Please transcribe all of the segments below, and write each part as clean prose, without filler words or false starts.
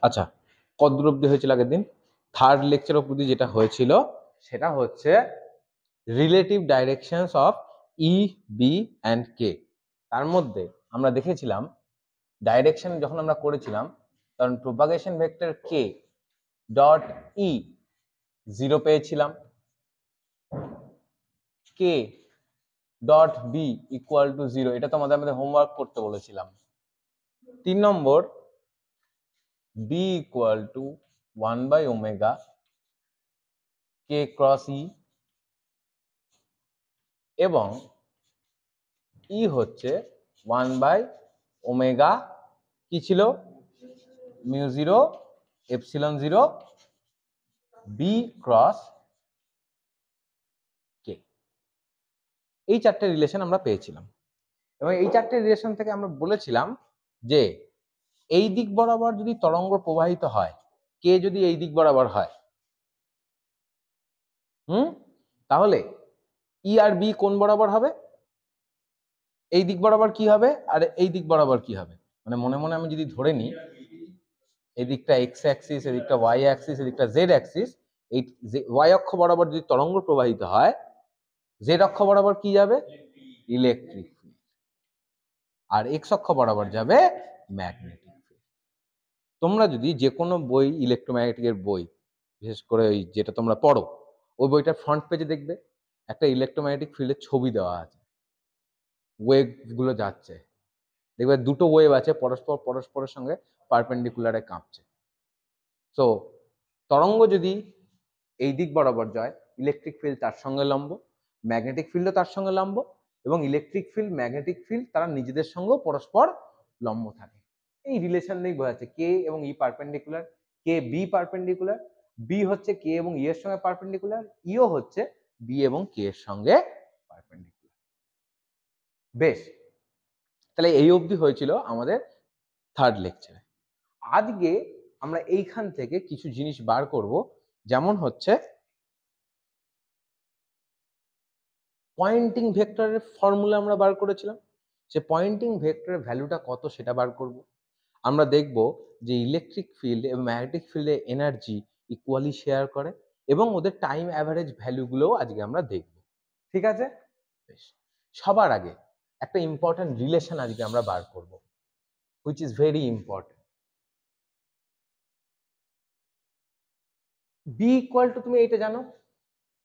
আচ্ছা, কতদূর অব্দি হয়েছিল আগের দিন? থার্ড লেকচার অব্দি যেটা হয়েছিল সেটা হচ্ছে relative directions of E, B and K. তার মধ্যে আমরা দেখেছিলাম ডাইরেকশন যখন আমরা করেছিলাম তখন propagation vector K dot E 0 পেয়েছিলাম, K dot B equal to 0, এটা তো আমাদের হোমওয়ার্ক করতে বলেছিলাম। 3 নম্বর, B equal to 1/ওমেগা K cross E, এবং ই হচ্ছে 1/ওমেগা কি ছিল, mu 0 epsilon 0 B cross K. এই চারটে রিলেশন আমরা পেয়েছিলাম এবং এই চারটে রিলেশন থেকে আমরা বলেছিলাম যে এই দিক বরাবর যদি তরঙ্গ প্রবাহিত হয়, কে যদি এই দিক বরাবর হয়, তাহলে ই আর বি কোন বরাবর হবে, এই দিক বরাবর কি হবে আর এই দিক বরাবর কি হবে। মানে মনে মনে আমি যদি ধরে নিই এই দিকটা এক্স অ্যাক্সিস, এদিকটা ওয়াই অ্যাক্সিস, এদিকটা জেড অ্যাক্সিস, এই ওয়াই অক্ষ বরাবর যদি তরঙ্গ প্রবাহিত হয়, জেড অক্ষ বরাবর কি যাবে, ইলেকট্রিক ফিল্ড, আর এক্স অক্ষ বরাবর যাবে ম্যাগনেটিক ফিল্ড। তোমরা যদি যে কোনো বই, ইলেকট্রোম্যাগনেটিকের বই, বিশেষ করে ওই যেটা তোমরা পড়ো, ওই বইটার ফ্রন্ট পেজে দেখবে একটা ইলেকট্রোম্যাগনেটিক ফিল্ডের ছবি দেওয়া আছে, ওয়েভ গুলো যাচ্ছে, দেখবে দুটো ওয়েভ আছে পরস্পরের সঙ্গে পারপেন্ডিকুলারে কাঁপছে। সো তরঙ্গ যদি এই দিক বরাবর যায়, ইলেকট্রিক ফিল্ড তার সঙ্গে লম্ব, ম্যাগনেটিক ফিল্ডও তার সঙ্গে লম্ব, এবং ইলেকট্রিক ফিল্ড ম্যাগনেটিক ফিল্ড তারা নিজেদের সঙ্গেও পরস্পর লম্ব থাকে। এই রিলেশন নেই বোঝাচ্ছে কে এবং ই perpendicular, K B perpendicular, B হচ্ছে কে এবং ই এর সঙ্গে পারপেন্ডিকুলার, ইও হচ্ছে বি এবং কে এর সঙ্গে পারপেন্ডিকুলার। বেশ, তাহলে এই অবধি হয়েছিল আমাদের থার্ড লেকচারে। আজকে আমরা এইখান থেকে কিছু জিনিস বার করব, যেমন হচ্ছে পয়েন্টিং ভেক্টরের ফর্মুলা আমরা বার করেছিলাম, সে পয়েন্টিং ভেক্টরের ভ্যালুটা কত সেটা বার করব। আমরা দেখব যে ইলেকট্রিক ফিল্ড এবং ম্যাগনেটিক ফিল্ডে এনার্জি ইকুয়ালি শেয়ার করে, এবং ওদের টাইম অ্যাভারেজ ভ্যালুগুলোও আজকে আমরা দেখব। ঠিক আছে? বেশ, সবার আগে একটা ইম্পর্টেন্ট রিলেশন আজকে আমরা বার করব, which is very important. B equal to, তুমি এইটা জানো,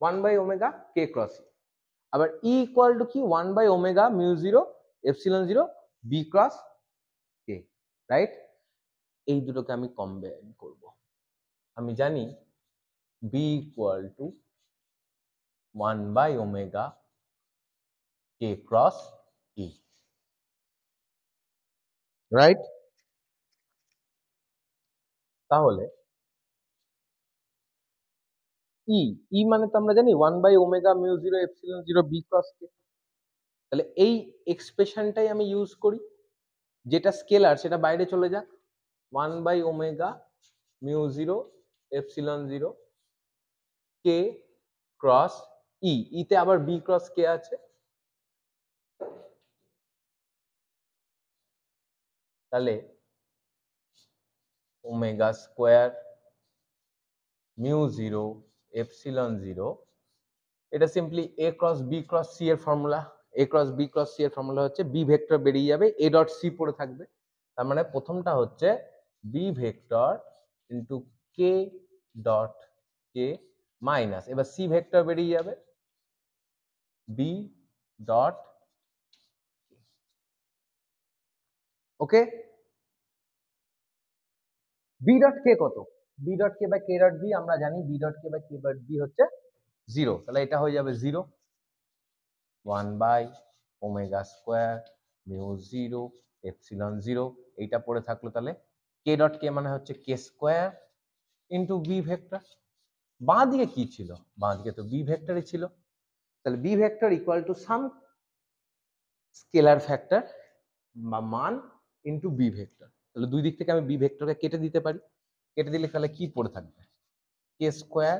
1/ওমেগা কে ক্রস ই। আবার ই ইকুয়াল টু কি, 1/ওমেগা mu 0 epsilon 0 B cross K, right? এই দুটোকে আমি কম্বাইন করব। আমি জানি B equal to 1/ওমেগা K cross E, right? তাহলে ই, ই মানে তো আমরা জানি 1/ওমেগা mu 0 epsilon 0 B cross K. তাহলে এই এক্সপ্রেশনটাই আমি ইউজ করি, যেটা স্কেলার সেটা বাইরে চলে যাক, 1/ওমেগা মিউ 0 এপসিলন 0 কে ক্রস ই, ইতে আবার বি ক্রস কে আছে, তাহলে ওমেগা স্কোয়ার মিউ 0 এপসিলন 0, এটা সিম্পলি এ ক্রস বি ক্রস সি এর ফর্মুলা। এ ক্রস বি ক্রস সি এর ফর্মুলা হচ্ছে বি ভেক্টর বেরিয়ে যাবে, এ ডট সি পড়ে থাকবে। তার মানে প্রথমটা হচ্ছে B vector into K dot K minus, এবার সি ভেক্টর বেরিয়ে যাবে B dot, okay? B dot K কত? B dot K by K dot B আমরা জানি, B dot K by K dot B হচ্ছে 0, তাহলে এটা হয়ে যাবে 0, 1/ওমেগা স্কোয়ার মিউ 0 এপসিলন 0, এইটা পড়ে থাকলো। তাহলে কে ডট কে মানে হচ্ছে কে স্কোয়ার ইন্টু বি ভেক্টর। বাঁ দিকে কি ছিল? বাঁ দিকে তো বি ভেক্টরই ছিল, তাহলে B vector equal to some scalar factor বা মান ইন্টু বি ভেক্টর। তাহলে দুই দিক থেকে আমি বি ভেক্টরকে কেটে দিতে পারি, কেটে দিলে তাহলে কি পড়ে থাকবে, K square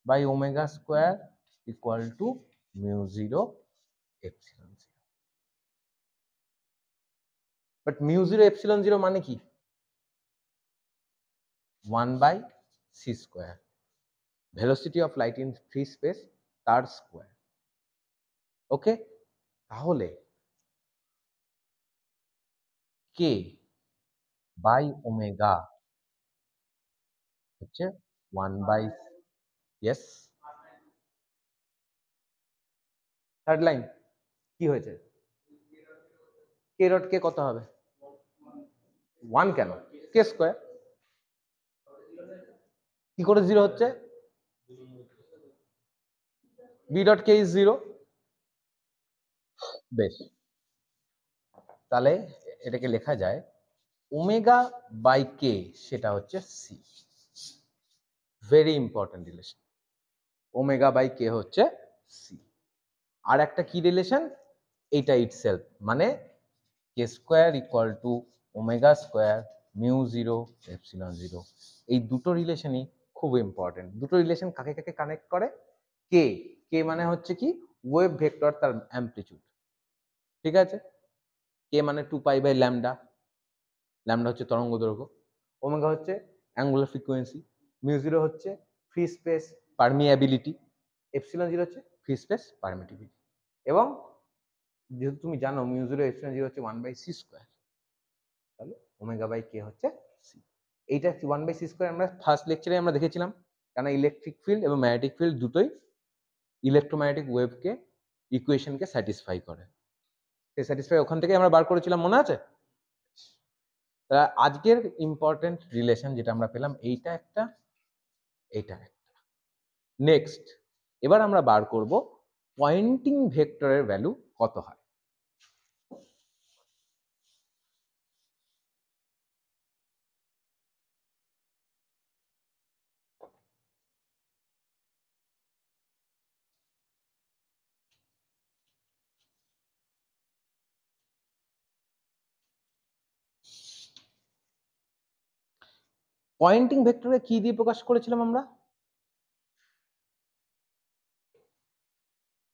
by omega square equal to mu 0 epsilon zero. But mu zero epsilon zero মানে কি? 1/c², velocity of light in free space তার স্কোয়ার। ওকে, তাহলে কে বাই ওমেগা হচ্ছে 1/, ইয়েস, থার্ড লাইন কি হয়েছে? কে ডট কে কত হবে? 1 কেন? K square. কি করে জিরো হচ্ছে? B dot K is zero. বেশ, তাহলে এটাকে লেখা যায় ওমেগা বাই কে, সেটা হচ্ছে C. Very important relation, omega by K হচ্ছে সি। আর একটা কি রিলেশন? এইটা ইটসেলফ, মানে K square equal to omega square mu zero epsilon zero. এই দুটো রিলেশনই খুব ইম্পর্টেন্ট। দুটো রিলেশন কাকে কাকে কানেক্ট করে? কে, কে মানে হচ্ছে কি ওয়েভ ভেক্টর, তার অ্যামপ্লিটিউড, ঠিক আছে? কে মানে 2π/λ, ল্যামডা হচ্ছে তরঙ্গ দৈর্ঘ্য, ওমেগা হচ্ছে অ্যাঙ্গুলার ফ্রিকোয়েন্সি, মিউ জিরো হচ্ছে free space permeability, epsilon zero হচ্ছে ফ্রি স্পেস পারমিটিভিটি। এবং যেহেতু তুমি জানো মিউ জিরো এপসিলন জিরো হচ্ছে 1/c², তাহলে ওমেগা বাই কে হচ্ছে সি। এইটা 1/c², আমরা ফার্স্ট লেকচারে আমরা দেখেছিলাম, কারণ ইলেকট্রিক ফিল্ড এবং ম্যাগনেটিক ফিল্ড দুটোই ইলেকট্রোম্যাগনেটিক ওয়েভকে ইকুয়েশনকে স্যাটিসফাই করে। সেই স্যাটিসফাই ওখান থেকে আমরা বার করেছিলাম, মনে আছে? আজকের ইম্পর্টেন্ট রিলেশন যেটা আমরা পেলাম, এইটা একটা, এইটা একটা। নেক্সট, এবার আমরা বার করব পয়েন্টিং ভেক্টরের ভ্যালু কত হয়। পয়েন্টিং ভেক্টরে কি দিয়ে প্রকাশ করেছিলাম আমরা?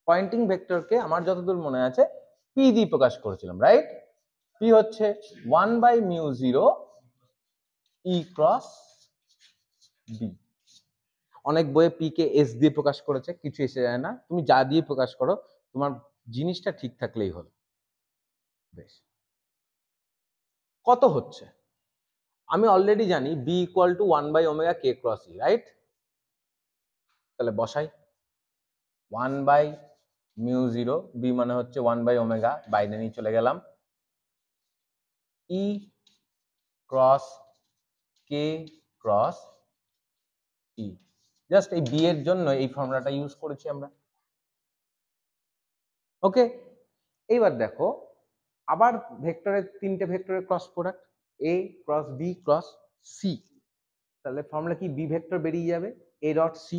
পয়েন্টিং ভেক্টরকে আমার যতদূর মনে আছে পি দিয়ে প্রকাশ করেছিলাম, রাইট? পি হচ্ছে 1/μ0 ই ক্রস বি। অনেক বইয়ে পি কে এস দিয়ে প্রকাশ করেছে, কিছু এসে যায় না, তুমি যা দিয়ে প্রকাশ করো তোমার জিনিসটা ঠিক থাকলেই হলো। বেশ, কত হচ্ছে? আমি অলরেডি জানি B equal to 1/ω K cross E, right? তাহলে বসাই 1/μ0, বি মানে হচ্ছে 1/ω, বাইরে নিয়ে চলে গেলাম, ই ক্রস কে ক্রস ই। জাস্ট এই বি এর জন্য এই ফর্মুলাটা ইউজ করেছি আমরা। ওকে, এইবার দেখো আবার ভেক্টরের তিনটে ভেক্টরের cross product, A cross B cross C. তাহলে ফর্মুলা কি? বি ভেক্টর বেরিয়ে যাবে A dot C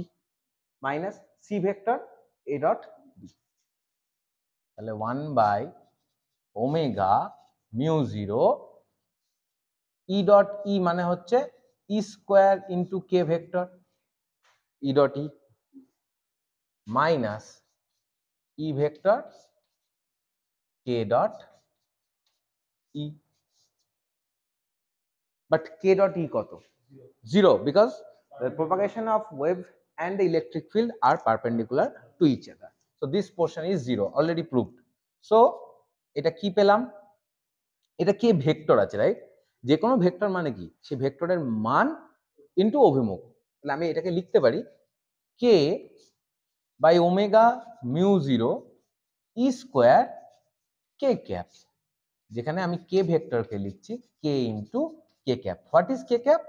minus C vector A dot B. তাহলে 1/ω μ0 ই ডট ই মানে হচ্ছে E square into K vector E dot E minus E vector K dot E. But K dot E কত? 0, because the propagation of wave and the electric field are perpendicular to each other, so this portion is 0, already proved. So এটা কি পেলাম? এটা কে vector আছে, right? যে কোনো vector মানে কি, সে ভেক্টরের মান ইন্টু অভিমুখ। তাহলে আমি এটাকে লিখতে পারি K by omega μ0 E square K cap, যেখানে আমি কে ভেক্টরকে লিখছি K into K cap. What is K cap?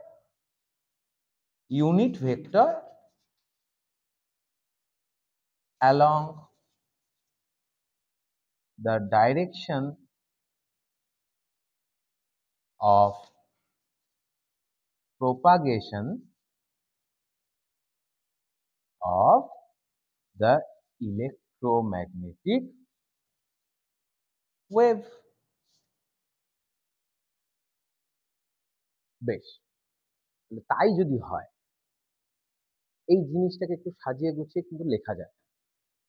Unit vector along the direction of propagation of the electromagnetic wave. বেশ, তাই যদি হয় এই জিনিসটাকে একটু সাজিয়ে গুছিয়ে কিন্তু লেখা যায়,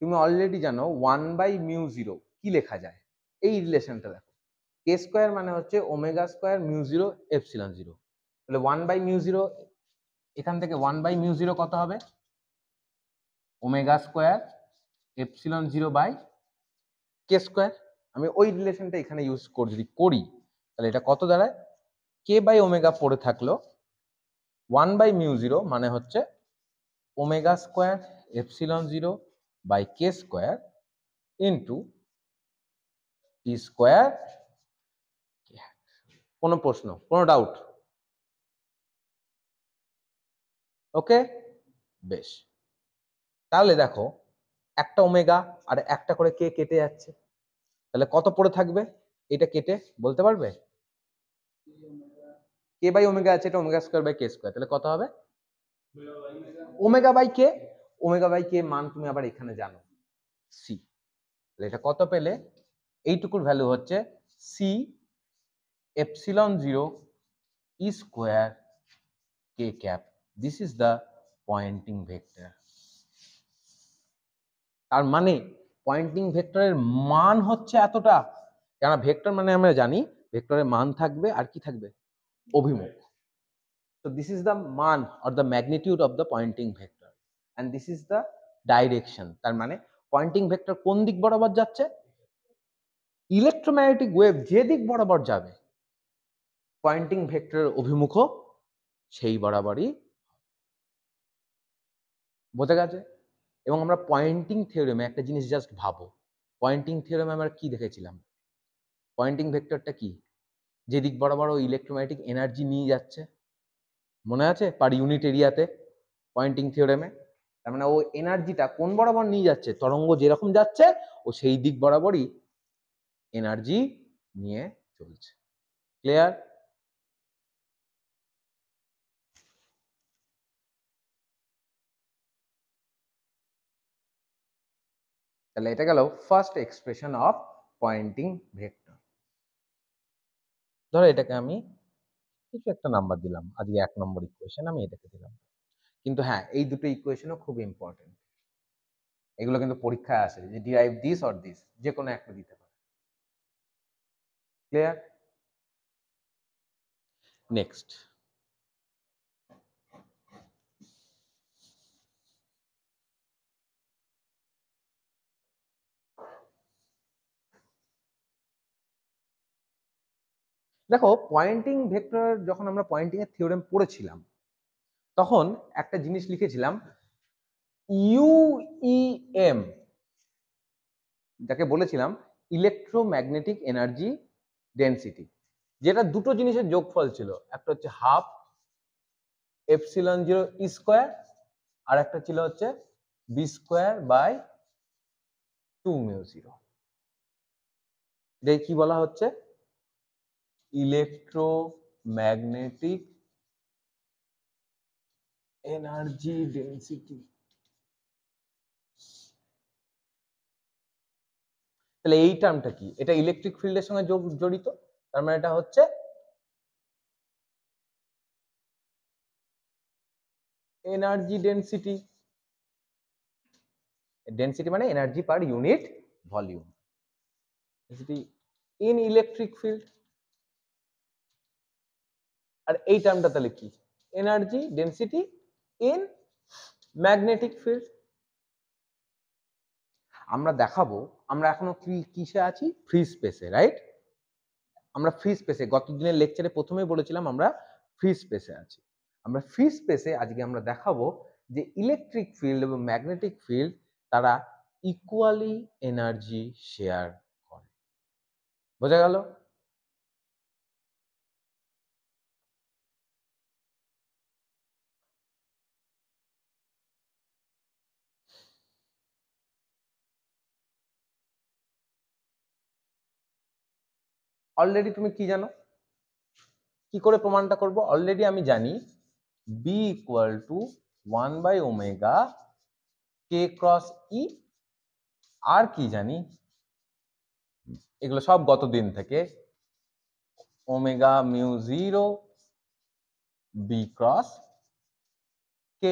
তুমি অলরেডি জানো 1/μ0 কি লেখা যায়, এই রিলেশনটা দেখো, কে স্কোয়ার মানে হচ্ছে ওমেগা স্কোয়ার μ0 এপসিলন 0, তাহলে 1/μ0, এখান থেকে 1/μ0 কত হবে, omega square epsilon 0 by K square. আমি ওই রিলেশনটা এখানে ইউজ করে যদি করি তাহলে এটা কত দাঁড়ায়, কে বাই ওমেগা পড়ে থাকলো, 1/μ0 মানে হচ্ছে omega square epsilon 0 by K square into T square. কোনো প্রশ্ন, কোনো ডাউট? ওকে, বেশ। তাহলে দেখো একটা ওমেগা আর একটা করে কে কেটে যাচ্ছে, তাহলে কত পড়ে থাকবে, এটা কেটে বলতে পারবে? কে বাই ওমেগা আছে, এটা omega square by K square, তাহলে কত হবে, omega by K. Omega by K মান তুমি আবার এখানে জানো, সি। তাহলে এটা কত পেলে, এইটুকুর ভ্যালু হচ্ছে C epsilon 0 E square K cap, this is the Poynting vector. তার মানে পয়েন্টিং ভেক্টরের মান হচ্ছে এতটা, কেন ভেক্টর মানে আমরা জানি ভেক্টরের মান থাকবে আর কি থাকবে, অভিমুখ। So this is the মান or the magnitude of the pointing vector and this is the direction. তার মানে পয়েন্টিং ভেক্টর কোন দিক বরাবর যাচ্ছে, ইলেকট্রোম্যাগনেটিক ওয়েভ যে দিক বরাবর যাবে পয়েন্টিং ভেক্টরের অভিমুখও সেই বরাবরই। বোঝা গেছে? এবং আমরা পয়েন্টিং থিওরেমে একটা জিনিস জাস্ট ভাবো, পয়েন্টিং থিওরেমে আমরা কি দেখেছিলাম, পয়েন্টিং ভেক্টরটা কি, যে দিক বরাবর ও ইলেকট্রোম্যাগনেটিক এনার্জি নিয়ে যাচ্ছে, মনে আছে পার ইউনিট এরিয়াতে পয়েন্টিং থিওরেমে? তার মানে ও এনার্জিটা কোন বরাবর নিয়ে যাচ্ছে, তরঙ্গ যেরকম যাচ্ছে ও সেই দিক বরাবরই এনার্জি নিয়ে চলছে। ক্লিয়ার? তাহলে এটা গেল first expression of Poynting vector. ধরো এটাকে আমি কিছু একটা নাম্বার দিলাম, আজকে 1 নম্বর ইকুয়েশন আমি এটাকে দিলাম, কিন্তু হ্যাঁ এই দুটো ইকুয়েশনও খুব ইম্পর্টেন্ট, এগুলো কিন্তু পরীক্ষায় আসে যে ডিরাইভ দিস অর দিস, যে কোনো একটা দিতে পারে। ক্লিয়ার? নেক্সট, দেখো পয়েন্টিং ভেক্টর যখন আমরা পয়েন্টিং এর থিওরেম পড়েছিলাম তখন একটা জিনিস লিখেছিলাম ইউইএম, যাকে বলেছিলাম ইলেকট্রোম্যাগনেটিক এনার্জি ডেনসিটি, যেটা দুটো জিনিসের যোগফল ছিল, একটা হচ্ছে হাফ এপসিলন 0 ই স্কোয়ার আর একটা ছিল হচ্ছে বি স্কোয়ার বাই 2μ0। এটাই কি বলা হচ্ছে, ইলেকট্রোম্যাগনেটিক এনার্জি ডেনসিটি। তাহলে এই টার্মটা কি, এটা ইলেকট্রিক ফিল্ডের সঙ্গে জড়িত, তার মানে এটা হচ্ছে এনার্জি ডেনসিটি। ডেনসিটি মানে energy per unit volume, density in electric field. আর এই টার্মটা তাহলে কি, energy density in magnetic field. আমরা দেখাবো আমরা এখনো কিসে আছি, ফ্রি স্পেসে, রাইট? আমরা ফ্রি স্পেসে, গত দিনের লেকচারে প্রথমেই বলেছিলাম আমরা ফ্রি স্পেসে আছি। আমরা ফ্রি স্পেসে আজকে আমরা দেখাবো যে ইলেকট্রিক ফিল্ড এবং ম্যাগনেটিক ফিল্ড তারা ইকুয়ালি এনার্জি শেয়ার করে। বোঝা গেল? অলরেডি তুমি কি জানো, কি করে প্রমাণটা করব, অলরেডি আমি জানি B equal to 1/ওমেগা K cross E, আর কি জানি, এগুলো সব গত দিন থেকে, ওমেগা μ0 বি ক্রস কে,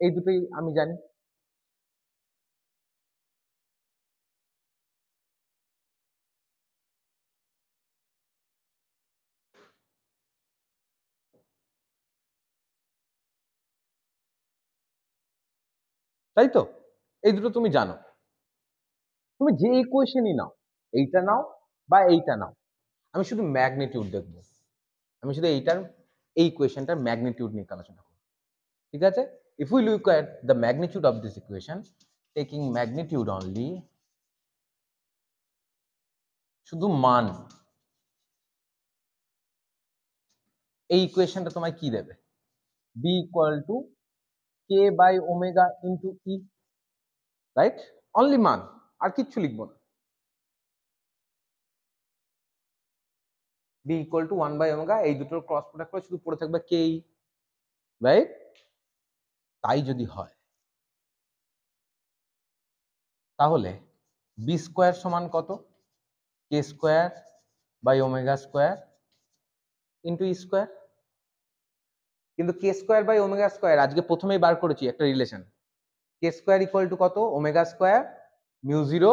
এই দুটোই আমি জানি। তাই তো? এই দুটো তুমি জানো। তুমি যে ইকুয়েশনই নাও, এইটা নাও বা এইটা নাও, আমি শুধু ম্যাগনিটিউড দেখব। আমি শুধু এইটার এই ইকুয়েশনটার ম্যাগনিটিউড নিয়ে আলোচনা করব। ঠিক আছে? If we look at the magnitude of this equation, taking magnitude only, শুধু মান, এই ইকুয়েশনটা তোমায় কি দেবে? b equal to k by omega into e, right? Only মান, আর কিচ্ছু লিখবো না। b equal to 1 by omega, এই দুটোর ক্রস প্রোডাক্ট করে শুধু পড়ে থাকবে ke, রাইট? তাই যদি হয় তাহলে b স্কয়ার সমান কত? k square by omega square into E square. কিন্তু k square by omega square আজকে প্রথমেই বার করেছি একটা relation, k square equal to কত? Omega square mu zero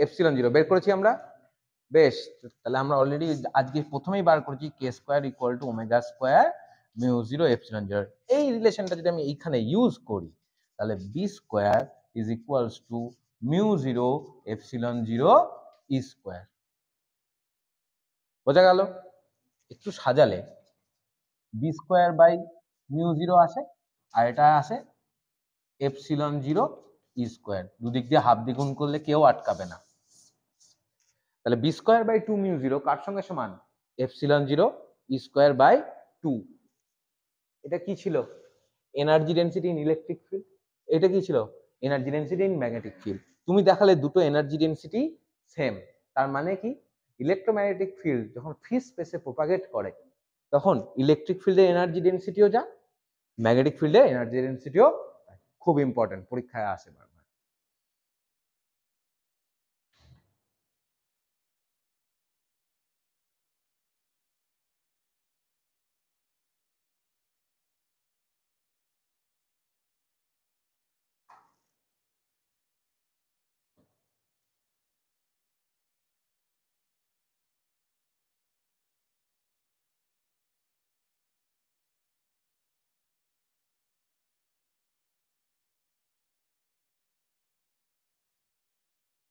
epsilon zero বের করেছি আমরা। বেশ, তাহলে আমরা অলরেডি আজকে প্রথমেই বার করেছি k square equal to omega square mu zero epsilon zero. এই রিলেশনটা যদি আমি এইখানে ইউজ করি তাহলে b square is equals to mu zero epsilon zero E square. বোঝা গেল? একটু সাজালে b square by mu zero আসে, আর এটা আসে এপসিলন জিরো ই স্কয়ার। দুদিক দিয়ে হাফ দ্বিগুণ করলে কেউ আটকাবে না। তাহলে B square by two mu zero কার সঙ্গে সমান? Epsilon zero E square by two. এটা কি ছিল? Energy density in electric field. এটা কি ছিল? Energy density in magnetic field. তুমি দেখালে দুটো এনার্জি ডেন্সিটি সেম, তার মানে কি? ইলেকট্রোম্যাগনেটিক ফিল্ড যখন ফ্রি স্পেসে প্রপাগেট করে তখন ইলেকট্রিক ফিল্ডের এনার্জি ডেন্সিটিও যা, ম্যাগনেটিক ফিল্ডের এনার্জি ডেন্সিটিও। খুব ইম্পর্টেন্ট, পরীক্ষায় আসে বারবার।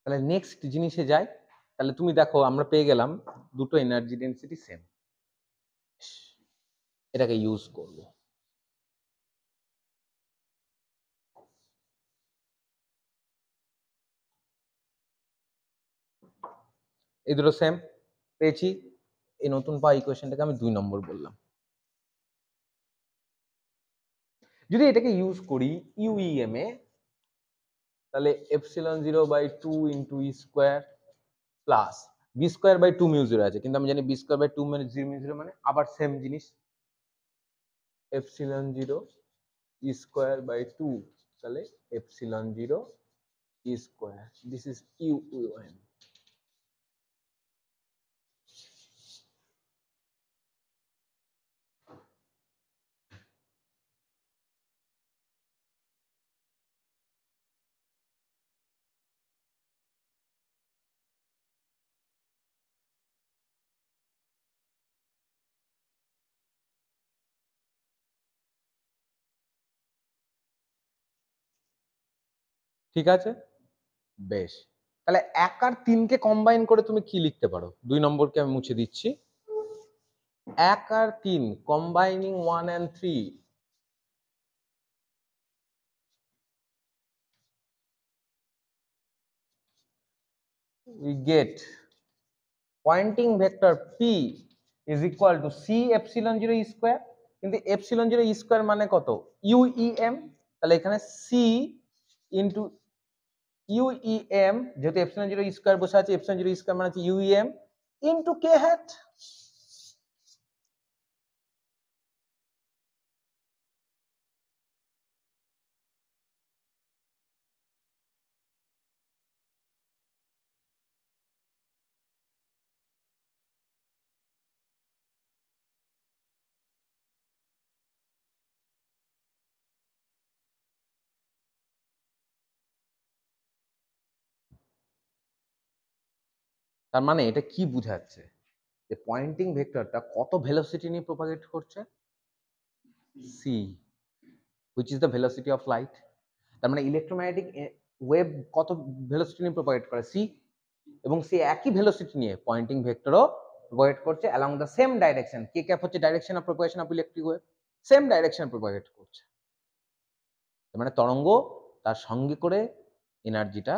তাহলে নেক্সট জিনিসে যাই। তাহলে তুমি দেখো আমরা পেয়ে গেলাম দুটো এনার্জি ডেন্সিটি সেম, এটাকে ইউজ করব। এই দুটো সেম পেয়েছি, এই নতুন পাওয়া ইকুয়েশনটাকে আমি 2 নম্বর বললাম। যদি এটাকে ইউজ করি ইউইএম এ, তাহলে epsilon zero by two into E square plus B square by two mu zero আছে, কিন্তু আমি জানি B square by two mu zero মানে আবার সেম জিনিস, epsilon zero E square by two, তাহলে epsilon zero E square, this is UEM. ঠিক আছে, বেশ। তাহলে 1 আর 3 কে কম্বাইন করে তুমি কি লিখতে পারো? 2 নম্বরকে আমি মুছে দিচ্ছি। 1 আর 3 combining 1 and 3, we get pointing vector p is equal to c epsilon 0 e square, কিন্তু epsilon 0 e square মানে কত? uem, তাহলে এখানে c into uem, যেহেতু epsilon 0 e square বসে আছে, epsilon 0 e square মানে হচ্ছে uem into k hat। তার মানে এটা কি বোঝাচ্ছে? যে পয়েন্টিং ভেক্টরটা কত ভেলোসিটি নিয়ে প্রপাগেট করছে? c, which is the velocity of light। তার মানে ইলেকট্রোম্যাগনেটিক ওয়েভ কত ভেলোসিটি নিয়ে প্রোপাগেট করে, c, এবং সে একই ভেলোসিটি নিয়ে পয়েন্টিং ভেক্টরও প্রোপাগেট করছে along the same direction. K cap হচ্ছে direction of propagation of electric wave, same direction propagate করছে। তার মানে তরঙ্গ তার সঙ্গে করে এনার্জিটা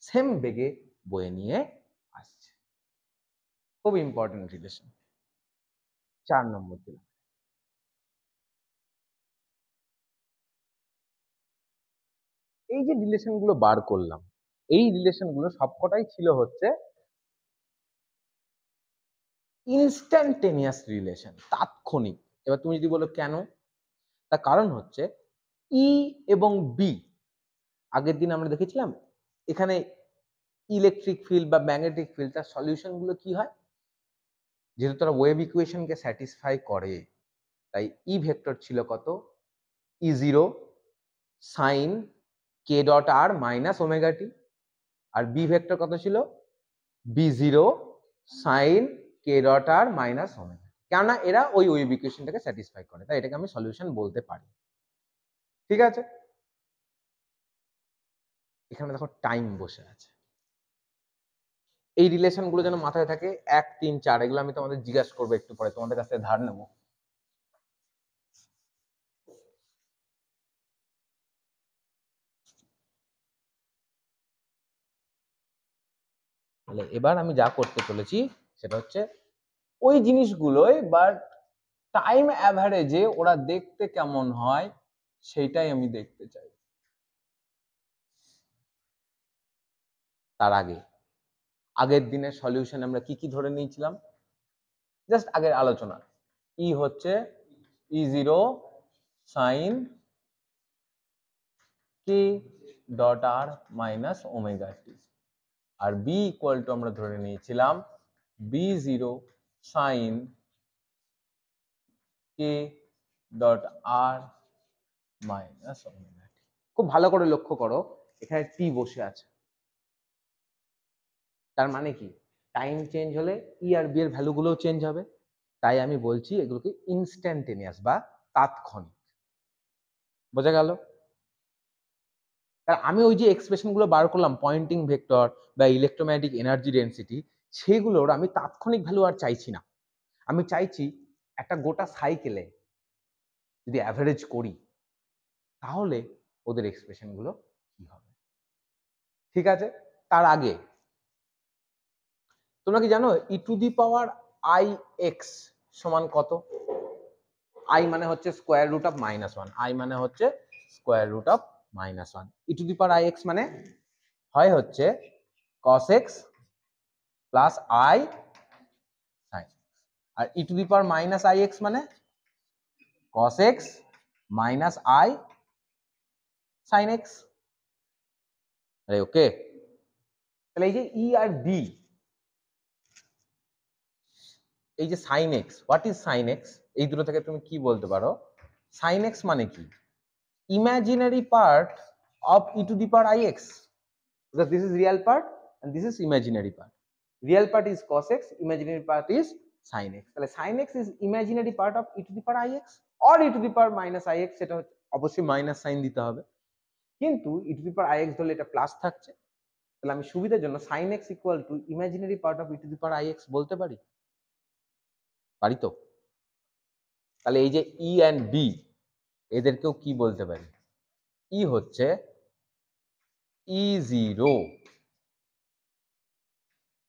সেম বেগে বয়ে নিয়ে আসছে। খুব ইম্পর্টেন্ট রিলেশন। 4 নম্বর দিলাম। এই যে রিলেশন গুলো বার করলাম, এই রিলেশন গুলো সবকটাই ছিল হচ্ছে ইনস্ট্যান্টেনিয়াস রিলেশন, তাৎক্ষণিক। এবার তুমি যদি বলো কেন, তার কারণ হচ্ছে ই এবং বি, আগের দিন আমরা দেখেছিলাম এখানে ইলেকট্রিক ফিল্ড বা ম্যাগনেটিক ফিল্ড, তার সলিউশন গুলো কি হয়, যেহেতু তারা ওয়েভ ইকুয়েশনকে স্যাটিসফাই করে, তাই ই ভেক্টর ছিল কত, E0 sine K dot R minus omega T, আর বি ভেক্টর কত ছিল, B0 sine K dot R minus omega, কেননা এরা ওই ওয়েভ ইকুয়েশনটাকে স্যাটিসফাই করে, তাই এটাকে আমি সলিউশন বলতে পারি। ঠিক আছে, এখানে দেখো টাইম বসে আছে। এই রিলেশন গুলো যেন মাথায় থাকে, 1, 3, 4, এগুলো আমি তোমাদের জিজ্ঞাসা করবো একটু পরে, তোমাদের কাছ থেকে ধার নেবো। তাহলে এবার আমি যা করতে চলেছি সেটা হচ্ছে ওই জিনিসগুলোই, বাট টাইম অ্যাভারেজে ওরা দেখতে কেমন হয় সেইটাই আমি দেখতে চাই। তার আগে আগের দিনের সলিউশন আমরা কি কি ধরে নিয়েছিলাম, জাস্ট আগের আলোচনা, ই হচ্ছে E0 sine K dot R minus omega T, আর বি ইকুয়াল টু আমরা ধরে নিয়েছিলাম B0 sine K dot R minus omega T. খুব ভালো করে লক্ষ্য করো, এখানে টি বসে আছে, তার মানে কি টাইম চেঞ্জ হলে ই আর বি এর ভ্যালুগুলোও চেঞ্জ হবে, তাই আমি বলছি এগুলোকে ইনস্ট্যান্টেনিয়াস বা তাৎক্ষণিক। বোঝা গেল? আমি ওই যে এক্সপ্রেশন গুলো বার করলাম, পয়েন্টিং ভেক্টর বা ইলেকট্রোম্যাগনেটিক এনার্জি ডেন্সিটি, সেগুলোর আমি তাৎক্ষণিক ভ্যালু আর চাইছি না। আমি চাইছি একটা গোটা সাইকেলে যদি অ্যাভারেজ করি তাহলে ওদের এক্সপ্রেশন গুলো কি হবে। ঠিক আছে, তার আগে তোমরা কি জানো E to the power I X সমান কত? আই মানে হচ্ছে স্কোয়ার রুট অফ -1, আই মানে হচ্ছে square root of -1। E to the power I X মানে হয় হচ্ছে cos x plus I sine, আর E to the power minus I X মানে cos x minus I sine X. Okay, তাহলে এই যে ই আর বি, এই যে sine X, what is sine X, এই দুটো থেকে তুমি কি বলতে পারো? সাইন এক্স মানে কি? Imaginary part of E to the power I x, because this is real part and this is imaginary part. Real part is cos x, imaginary part is sin x. তাহলে sin x is imaginary part of e to the power ix or e to the power minus ix, সেটা অবশ্যই minus sine দিতে হবে, কিন্তু e to the power ix ধরলে এটা plus থাকছে, তাহলে আমি সুবিধার জন্য sin x equal to imaginary part of e to the power ix বলতে পারি, পারি তো? তাহলে এই যে e and b এদেরকেও কি বলতে পারি? e হচ্ছে E0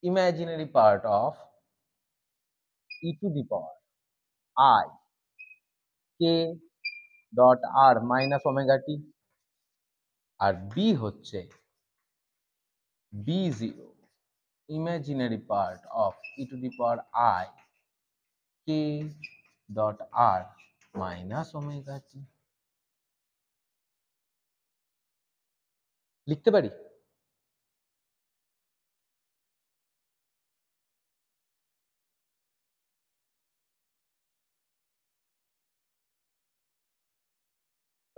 imaginary part of e to the power I k dot r minus omega t, R b হচ্ছে B0 imaginary part of e to the power I k dot r minus omega t। লিখতে পারি?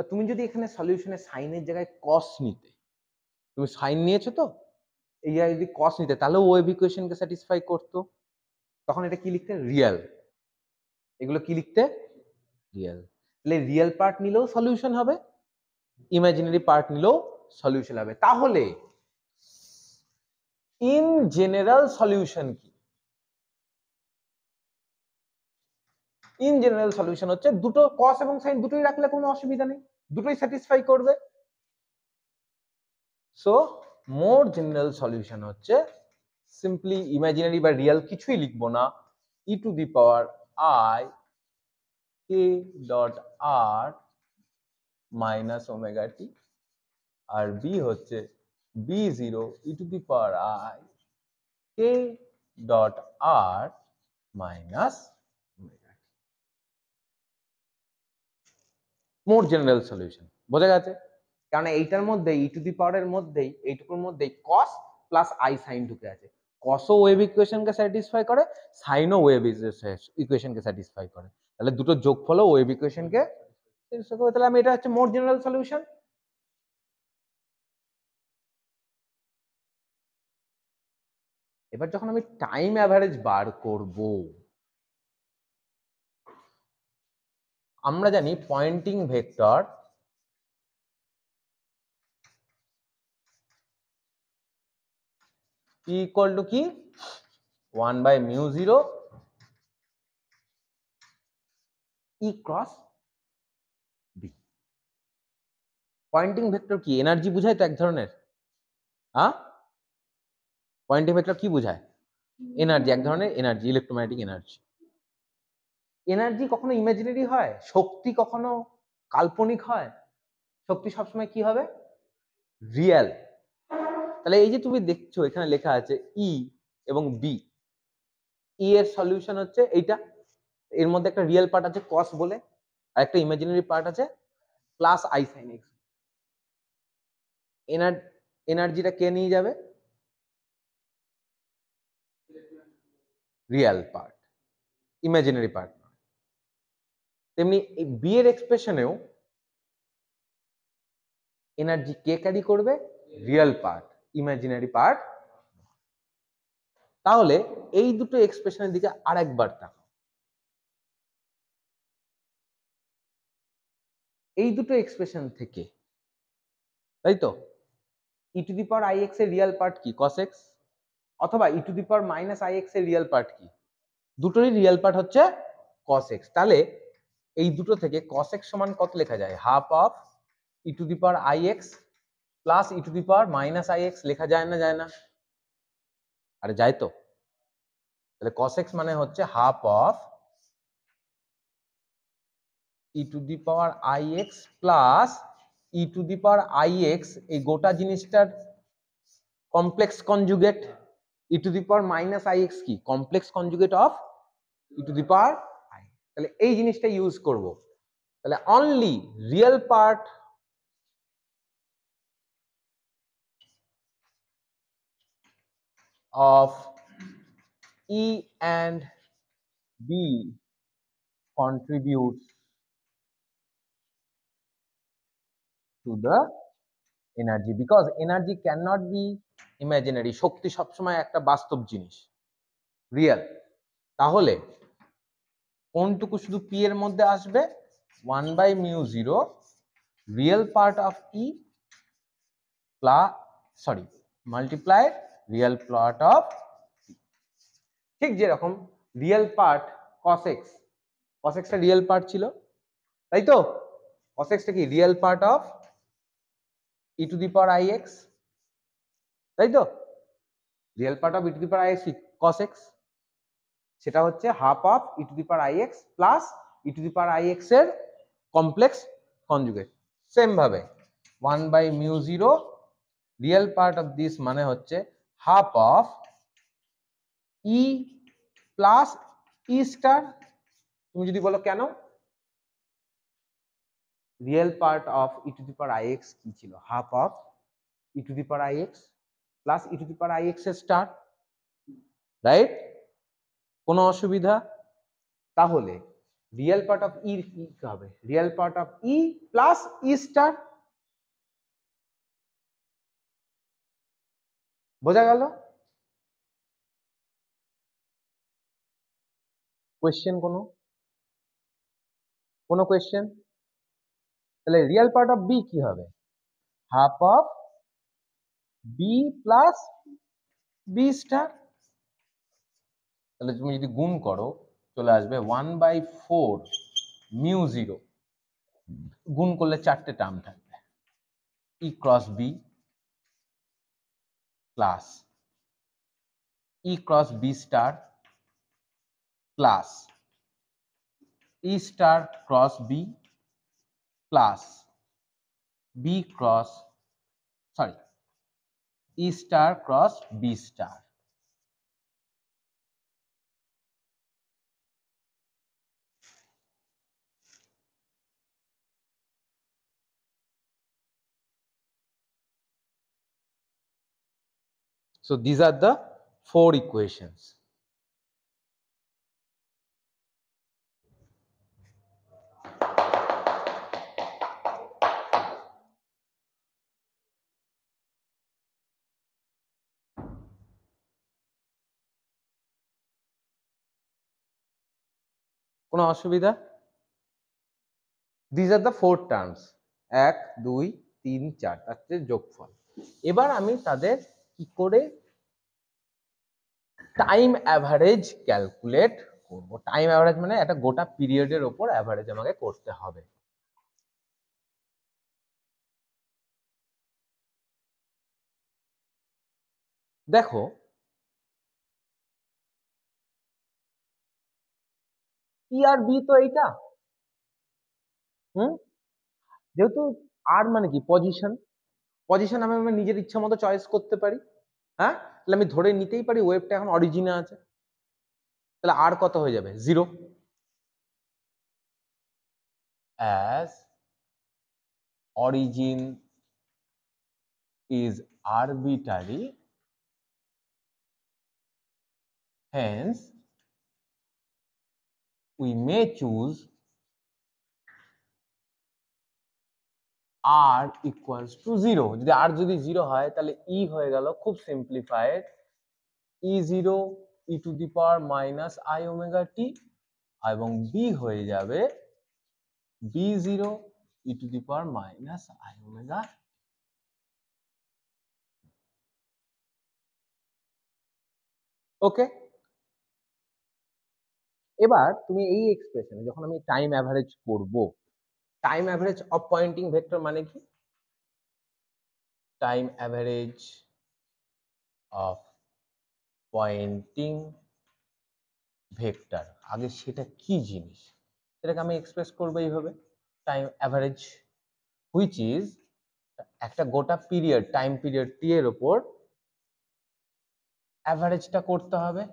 তুমি যদি এখানে সলিউশনে সাইনের জায়গায় কস নিতে, তুমি সাইন নিয়েছো তো, এই জায়গায় যদি কস নিতে তাহলে ওয়েভ ইকুয়েশনকে স্যাটিসফাই করতো, তখন এটা কি লিখতে? রিয়েল। এগুলো কি লিখতে? রিয়েল। তাহলে রিয়েল পার্ট নিলেও সলিউশন হবে, ইমাজিনারি পার্ট নিলেও সলিউশন হবে। তাহলে ইন জেনারেল সলিউশন কি? ইন জেনারেল সলিউশন হচ্ছে দুটো কস এবং সাইন দুটোই রাখলে কোনো অসুবিধা নেই, দুটোই স্যাটিসফাই করবে। সো মোর জেনারেল সলিউশন হচ্ছে সিম্পলি ইমাজিনারি বা রিয়েল কিছুই লিখবো না, E to the power I K dot R minus omega T, আর বি হচ্ছে B zero E to the power I K dot R minus omega T. More general solution বোঝা গেছে? কারণ এইটার মধ্যে ই টু দি পাওয়ারের মধ্যেই এইটুকুর মধ্যেই কস প্লাস আই সাইন ঢুকে আছে। কসও ওয়েভ ইকুয়েশনকে স্যাটিসফাই করে, সাইনও ওয়েভ ইকুয়েশনকে স্যাটিসফাই করে, তাহলে দুটো যোগফলও ওয়েভ ইকুয়েশনকে স্যাটিসফাই করে। তাহলে আমি এটা হচ্ছে মোর জেনারেল সলিউশন। এবার যখন আমি টাইম অ্যাভারেজ বার করব, আমরা জানি Poynting vector P equal to কি 1/μ0 E cross B। Poynting vector কি? এনার্জি বুঝায় তো এক ধরনের। হ্যাঁ, পয়েন্টিং ভেক্টর কি বোঝায়? এনার্জি, এক ধরনের এনার্জি, ইলেকট্রোম্যাগনেটিক এনার্জি। এনার্জি কখনো ইমাজিনারি হয়, শক্তি কখনো কাল্পনিক হয়, শক্তি সবসময় কি হবে? রিয়েল। তাহলে এই যে তুমি দেখছো এখানে লেখা আছে ই এবং বি, ই এর সলিউশন হচ্ছে এইটা, এর মধ্যে একটা রিয়েল পার্ট আছে কস বলে, আর একটা ইমাজিনারি পার্ট আছে প্লাস আই সাইন এক্স। এনার্জিটা কে নিয়ে যাবে? Real part, imaginary part. তেমনি এই বি এর এক্সপ্রেশনেও এনার্জি কে ক্যারি করবে? Real part, imaginary part. তাহলে এই দুটো এক্সপ্রেশনের দিকে আরেকবার তাকাও। এই দুটো এক্সপ্রেশন থেকে, তাই তো, E to the power I X এর রিয়েল পার্ট কি? Cos X. অথবা E to the power minus I X এর রিয়েল পার্ট কি? দুটোরই রিয়েল পার্ট হচ্ছে কস এক্স। তাহলে এই দুটো থেকে কস এক্স সমান কত লেখা যায়? Half of E to the power I X plus E to the power minus I x লেখা যায় না? যায় না? আরে যায় তো। তাহলে cos x মানে হচ্ছে half of E to the power I X plus E to the power I X, এই গোটা জিনিসটার complex conjugate. E to the power minus I X কি? Complex conjugate of E to the power I. তাহলে এই জিনিসটা use করব। তাহলে only real part of E and B contributes to the energy because energy cannot be imaginary. শক্তি সবসময় একটা বাস্তব জিনিস, রিয়েল। তাহলে কোনটুকু শুধু পি এর মধ্যে আসবে? 1/μ0 real part of E plus sorry multiply real part of, ঠিক যেরকম real part cos x, cos x টা রিয়েল পার্ট ছিল, তাই তো? cos x টা কি? Real part of E to the power I X, তাই তো? Real part of E to the power I X cos x, সেটা হচ্ছে half of E to the power I X plus E to the power I X এর complex conjugate. Same ভাবে 1/μ0 real part of this মানে হচ্ছে half of E plus E star. তুমি যদি বলো কেন, real part of E to the power I X কি ছিল? Half of E to the power I X plus E to the power I X এর star, right? কোনো অসুবিধা? তাহলে রিয়েল পার্ট অফ ই কি হবে? Real part of E plus E star. বোঝা গেল? কোয়েশ্চেন কোনো? কোনো কোয়েশ্চেন? তাহলে রিয়েল পার্ট অফ বি কি হবে? Half of B plus B star. তাহলে তুমি যদি গুণ করো চলে আসবে 1/4 মিউ 0, গুণ করলে 4টে টার্ম থাকবে, E cross B plus E cross B star plus E star cross B plus B cross sorry E star cross B star. So these are the 4 equations. কোনো অসুবিধা? These are the 4 terms, 1 2 3 4 তার যোগফল। এবার আমি তাদের কি করে time average calculate করব। টাইম অ্যাভারেজ মানে একটা গোটা পিরিয়ডের উপর অ্যাভারেজ আমাকে করতে হবে। দেখো ই আর বি তো এইটা, যেহেতু আর মানে কি পজিশন, পজিশন আমি আমার নিজের ইচ্ছা মতো চয়েস করতে পারি। হ্যাঁ, তাহলে আমি ধরে নিতেই পারি ওয়েভটা এখন অরিজিনে আছে, তাহলে আর কত হয়ে যাবে? 0। as origin is arbitrary, hence we may choose r equals to 0। যদি r যদি 0 হয় তাহলে e হয়ে গেল খুব simplified e0 e to the power minus i omega t, এবং b হয়ে যাবে b0 e to the power minus i omega. Okay, এবার তুমি এই এক্সপ্রেশনে যখন আমি টাইম অ্যাভারেজ করব, time average of Poynting vector মানে কি? Time average of Poynting vector, আগে সেটা কি জিনিস সেটাকে আমি এক্সপ্রেস করবো এইভাবে, টাইম অ্যাভারেজ হুইচ ইজ একটা গোটা পিরিয়ড, টাইম পিরিয়ড টি এর উপর অ্যাভারেজটা করতে হবে,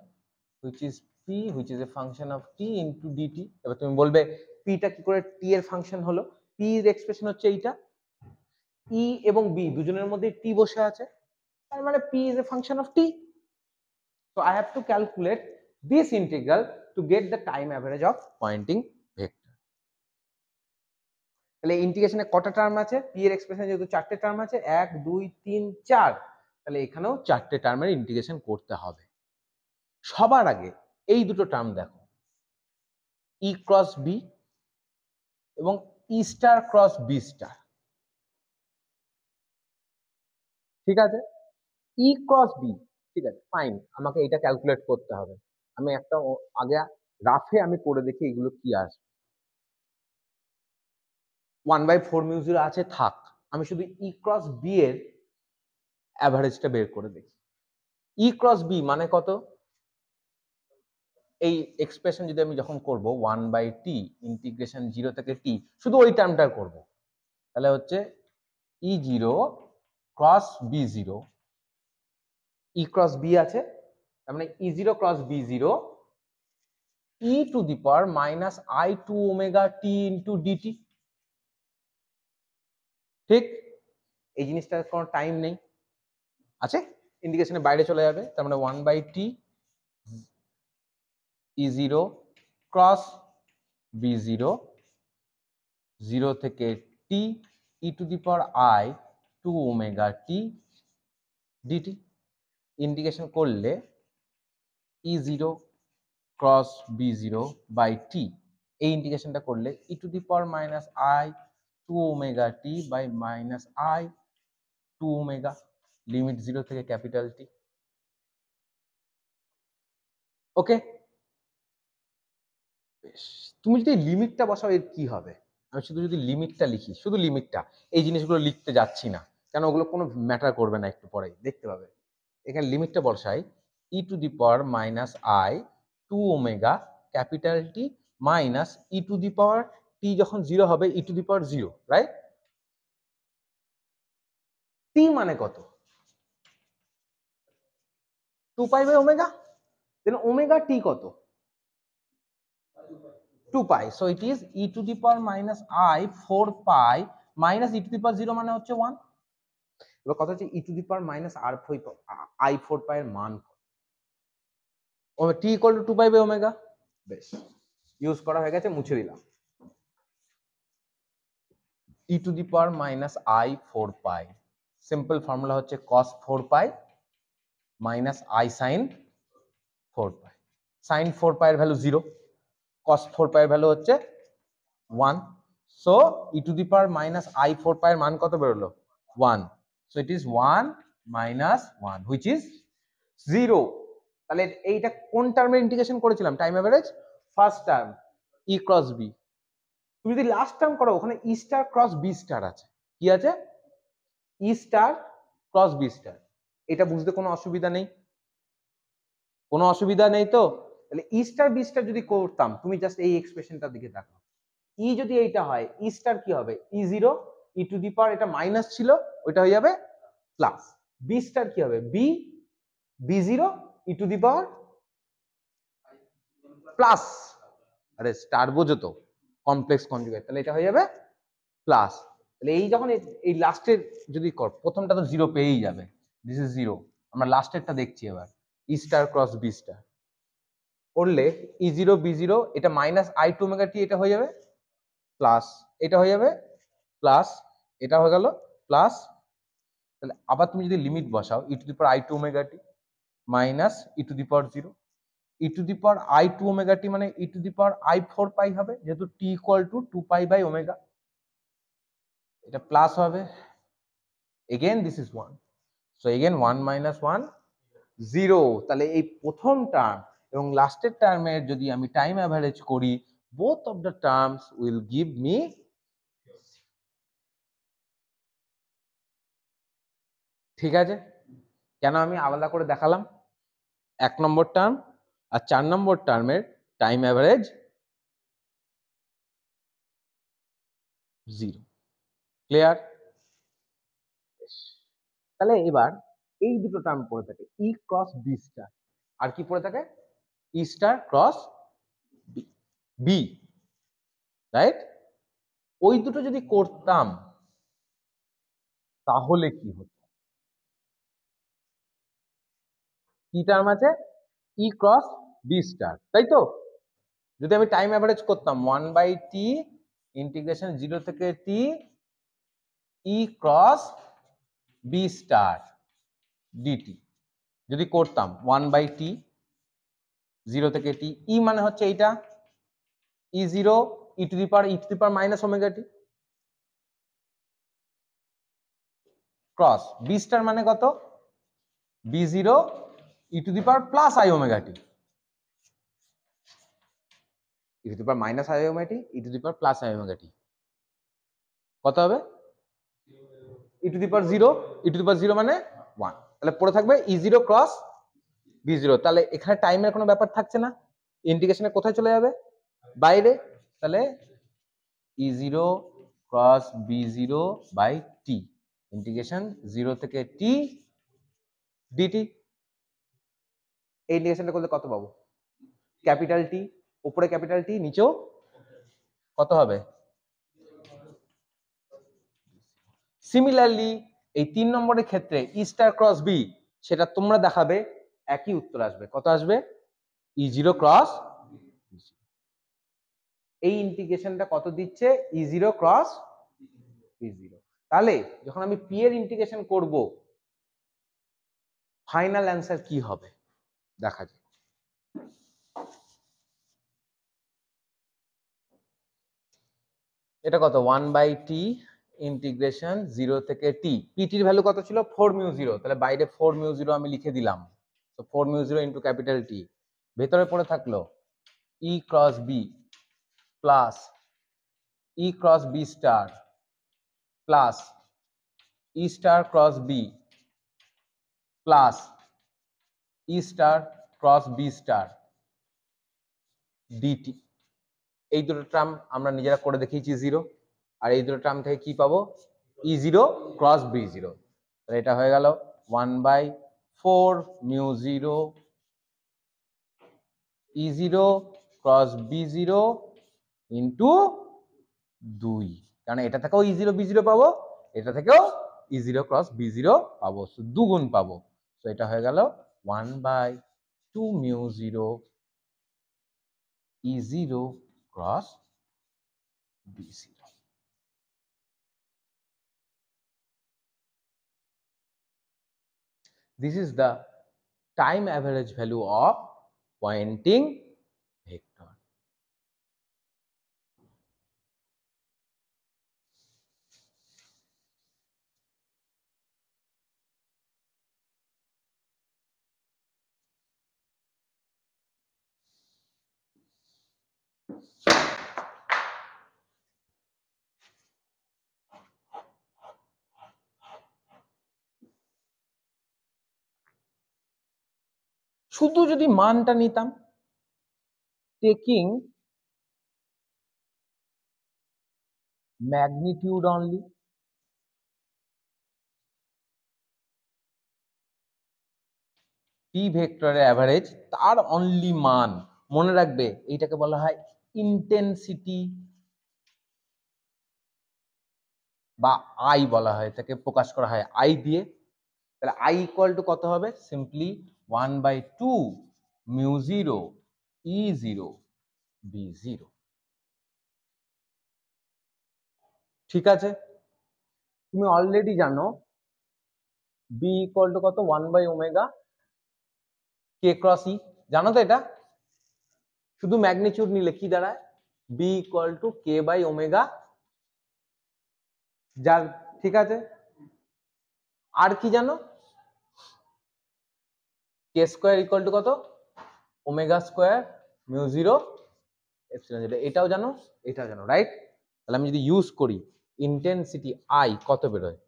which is P, which is a function of T into DT. এবার তুমি বলবে পিটা কি করে টি এর ফাংশন হলো? পি এর এক্সপ্রেশন হচ্ছে এইটা, ই এবং বি দুজনের মধ্যে টি বসে আছে, তার মানে P is a function of T. So I have to calculate this integral to get the time average of Poynting vector. তাহলে ইন্টিগ্রেশনে কটা টার্ম আছে? পি এর এক্সপ্রেশনে যেহেতু 4টে টার্ম আছে, 1 2 3 4, তাহলে এখানেও 4টে টার্মের ইন্টিগ্রেশন করতে হবে। সবার আগে এই দুটো টার্ম দেখো, ই ক্রস বি এবং ই স্টার ক্রস বি স্টার, ঠিক আছে? ই ক্রস বি, ঠিক আছে ফাইন, আমাকে এটা ক্যালকুলেট করতে হবে। আমি একটা আগে রাফে আমি করে দেখি এগুলো কি আসবে। 1/4 মিউ 0 আছে, থাক, আমি শুধু ই ক্রস বি এর অ্যাভারেজটা বের করে দেখি। ই ক্রস বি মানে কত? এই এক্সপ্রেশন যদি আমি যখন করব 1/t ইন্টিগ্রেশন 0 থেকে t, শুধু ওই টার্মটা করব, তাহলে হচ্ছে E0 ক্রস B0, ই ক্রস বি আছে, তার মানে E0 cross B0 e to the power minus i2 omega t into dt। ঠিক, এই জিনিসটার কোনো টাইম নেই, আছে ইন্ডিকেশনের বাইরে চলে যাবে, তার মানে 1/t E0 ক্রস B0 0 থেকে t e to the power i2 omega t dt। Integration করলে E0 cross B0 by t, এই ইন্টিগ্রেশনটা করলে e to the power minus i2 2 omega T by minus I 2 omega, limit 0 থেকে capital T. ওকে, বেশ, তুমি যদি লিমিটটা বসাও এর কি হবে? আমি শুধু যদি লিমিটটা লিখি, শুধু লিমিটটা, এই জিনিসগুলো লিখতে যাচ্ছি না, কেন ওগুলো কোনো ম্যাটার করবে না, একটু পরেই দেখতে পাবে। এখানে লিমিটটা বসাই E to the power minus I 2 omega capital T minus E to the power T যখন 0 হবে ই টু দি পাওয়ার 0, রাইট? টি মানে কত? 2 pi by omega, then omega T কত? 2 pi, so it is E to the power minus I 4 pi minus E to the power 0 মানে হচ্ছে 1। এবার কথা হচ্ছে E to the power minus আর I 4 pi এর মান T equal to 2 pi by omega. বেশ, ইউজ করা হয়ে গেছে, মুছে দিলাম। E to the power minus I 4 pi, simple formula হচ্ছে cos 4 pi minus I sine 4 পাই। সাইন 4 পাই এর ভ্যালু 0, cos 4 পাই এর ভ্যালু হচ্ছে 1, so E to the power minus I 4 pi এর মান কত বেরোলো? 1, so it is 1 minus 1 which is 0। তাহলে এইটা কোন টার্মের ইন্টিগ্রেশন করেছিলাম? টাইম এভারেজ ফার্স্ট টার্ম ই ক্রস বি। তুমি যদি লাস্ট টার্ম করো, ওখানে ই স্টার ক্রস বি স্টার আছে। কি আছে? ই স্টার ক্রস বি স্টার। এটা বুঝতে কোনো অসুবিধা নেই? কোনো অসুবিধা নেই তো? তাহলে ই স্টার বি স্টার যদি করতাম, তুমি জাস্ট এই এক্সপ্রেশনটার দিকে তাকাও। ই যদি এইটা হয়, ই স্টার কি হবে? ই 0 ই টু দি পাওয়ার, এটা মাইনাস ছিল, ওইটা হয়ে যাবে প্লাস। বি স্টার কি হবে? B B 0 E to the power plus, আরে স্টার বোঝো তো, কমপ্লেক্স কনজুগেট, তাহলে এটা হয়ে যাবে প্লাস। তাহলে এই যখন এই লাস্টের যদি কর, প্রথমটা তো 0 পেয়েই যাবে, দিস ইজ 0। আমরা লাস্টেরটা দেখছি এবার, ই স্টার ক্রস বি স্টার করলে ই 0 বি 0, এটা মাইনাস আই 2 ওমেগা টি, এটা হয়ে যাবে প্লাস, এটা হয়ে যাবে প্লাস, এটা হয়ে গেল প্লাস। তাহলে আবার তুমি যদি লিমিট বসাও, E to the power I 2 omega T minus E to the power 0, E to the power I 2 omega T মানে E to the power I 4 pi হবে, যেহেতু T equal to 2 pi by omega, এটা plus হবে। Again this is 1, so again 1 minus 1 0। তাহলে এই প্রথম term এবং লাস্টের টার্মের যদি আমি টাইম অ্যাভারেজ করি, both of the terms will give me, ঠিক আছে? কেন আমি আলাদা করে দেখালাম? 1 নম্বর টার্ম আর 4 নম্বর টার্মের টাইম অ্যাভারেজ 0। ক্লিয়ার? তাহলে এবার এই দুটো টার্ম পড়ে থাকে, ই ক্রস বি স্টার, আর কি পড়ে থাকে? E star cross B, B, right? ওই দুটো যদি করতাম তাহলে কি হতো? কি টার্ম আছে? ই ক্রস বি স্টার, তাই তো? যদি আমি টাইম অ্যাভারেজ করতাম 1 বাই টি ইন্টিগ্রেশন 0 থেকে টি ই ক্রস বি স্টার ডিটি, যদি করতাম 1 বাই টি 0 থেকে টি, ই মানে হচ্ছে এইটা E 0 E to the power minus omega T cross B star মানে কত? B 0 E to the power plus I omega T, E to the power minus I omega T E to the power plus I omega T, কত হবে? ই to the power 0, E to the power 0 মানে 1, তাহলে পড়ে থাকবে ই 0 cross B 0। তাহলে এখানে টাইমের কোনো ব্যাপার থাকছে না, ইন্টিগ্রেশনে কোথায় চলে যাবে? বাইরে। তাহলে E 0 cross B 0 by T integration 0 থেকে টি ডিটি। এই ইন্টিগ্রেশনটা করলে কত পাবো? ক্যাপিটাল টি, উপরে ক্যাপিটাল টি, নিচেও কত হবে? সিমিলারলি এই 3 নম্বরের ক্ষেত্রে ই স্টার ক্রস বি, সেটা তোমরা দেখাবে, একই উত্তর আসবে। কত আসবে? ই 0 ক্রস, এই ইন্টিগ্রেশনটা কত দিচ্ছে? ই 0 ক্রস বি 0। তাহলে যখন আমি পি এর ইন্টিগ্রেশন করব, ফাইনাল অ্যান্সার কি হবে দেখা যাক। এটা কত 1/t ইন্টিগ্রেশন 0 থেকে t। পিটির ভ্যালু কত ছিল 4μ0, তাহলে বাইরে 4μ0 আমি লিখে দিলাম। তো 4μ0 ইন্টু ক্যাপিটাল T, ভেতরে পড়ে থাকলো E cross B plus E cross B star plus E star cross B plus E star cross B star dt। এই দুটো টার্ম আমরা নিজেরা করে দেখিয়েছি 0, আর এই দুটো টার্ম থেকে কি পাবো E0 ক্রস B0। তাহলে এটা হয়ে গেল 1/4μ0 E0 ক্রস B0 ইন্টু 2, কারণ এটা থেকেও E0 B0 পাবো, এটা থেকেও E0 ক্রস B0 পাবো, দুগুণ পাবো। তো এটা হয়ে গেল 1/2μ0 E0 cross B0। This is the time average value of Poynting vector. শুধু যদি মানটা নিতাম, taking magnitude only, p ভেক্টরের অ্যাভারেজ তার অনলি মান, মনে রাখবে এইটাকে বলা হয় ইন্টেন্সিটি বা আই বলা হয়, এটাকে প্রকাশ করা হয় আই দিয়ে। তাহলে আই ইকুয়াল টু কত হবে, সিম্পলি 1/2μ0 E0 B0। ঠিক আছে, তুমি অলরেডি জানো b ইকুয়াল টু কত 1/ω k ক্রস ই, জানো তো এটা। শুধু ম্যাগনিটিউড নিলে কি দাঁড়ায় b ইকুয়াল টু k/ω, যার ঠিক আছে। আর কি জানো, k স্কয়ার ইকুয়াল টু কত ওমেগা স্কয়ার μ0 এপসিলন 0, এটাও জানো এটাও জানো, রাইট। তাহলে আমি যদি ইউজ করি ইন্টেন্সিটি আই কত বেরোয়,